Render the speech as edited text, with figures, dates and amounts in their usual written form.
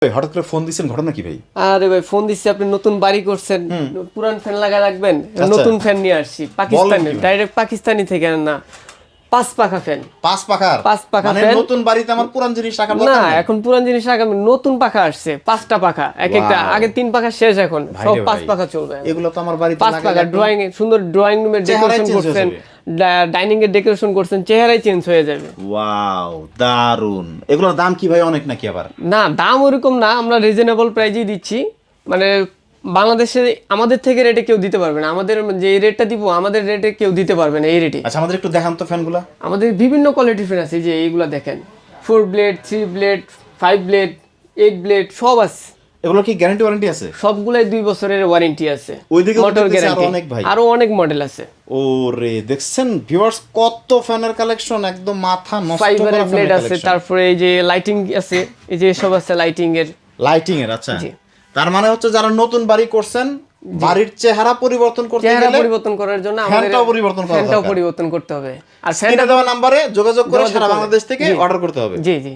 হঠাৎ করে ফোন দিচ্ছেন, ঘটনা কি ভাই? আরে ভাই ফোন দিচ্ছি, আপনি নতুন বাড়ি করছেন, পুরান ফ্যান লাগা রাখবেন, নতুন ফ্যান নিয়ে আসছি পাকিস্তানি, ডাইরেক্ট পাকিস্তানি থেকে না, 5 পাখা ফ্যান। 5 পাখার? 5 পাখা মানে ফ্যান। নতুন বাড়িতে আমার পুরান জিনিস রাখার না, দরকার নেই। এখন পুরান জিনিস রাখা, নতুন পাখা আসছে 5টা পাখা, এক একটা, আগে 3 পাখা শেষ, এখন সব 5 পাখা চলবে। এগুলো তো আমার বাড়িতে 5 পাখা ড্রয়িং, সুন্দর ড্রয়িং রুমের ডেকোরেশন করছেন, ডাইনিং এর ডেকোরেশন করছেন, চেহারাই চেঞ্জ হয়ে যাবে। ওয়াও, দারুন। এগুলোর দাম কি ভাই অনেক নাকি আবার? না, দাম ওরকম না, আমরা রিজনেবল প্রাইজেই দিচ্ছি। মানে বাংলাদেশে আমাদের থেকে রেটে কেউ দিতে পারবে না, আমাদের যে রেটটা দিব আমাদের রেটে কেউ দিতে পারবে না এই রেটে। আচ্ছা, আমাদের একটু দেখান তো ফ্যানগুলা। আমাদের বিভিন্ন কোয়ালিটির ফ্যান আছে, যে এইগুলা দেখেন, 4 ব্লেড, 3 ব্লেড, 5 ব্লেড, 8 ব্লেড সব আছে। এগুলো কি গ্যারান্টি ওয়ারেন্টি আছে? সবগুলাই 2 বছরের ওয়ারেন্টি আছে। ওইদিকে মোটর গ্যারান্টি অনেক ভাই, আরো অনেক মডেল আছে। ওরে দেখছেন ভিউয়ার্স, কত ফ্যানের কালেকশন, একদম মাথা নষ্ট ফাইবারের করা ব্লেড ফ্যানের আছে, কালেকশন। তারপরে এই যে লাইটিং আছে, এই যে সব আছে লাইটিং এর। লাইটিং এর? আচ্ছা, জি। তার মানে হচ্ছে যারা নতুন বাড়ি করছেন, বাড়ির চেহারা পরিবর্তন করতে চেহারা গেলে পরিবর্তন করার জন্য আমাদের ফ্যানটাও পরিবর্তন করা ফ্যানটাও দরকার। পরিবর্তন করতে হবে। আর স্ক্রিনে দেওয়া নম্বরে যোগাযোগ করে সারা করে। বাংলাদেশ থেকে জি। অর্ডার করতে হবে। জি জি।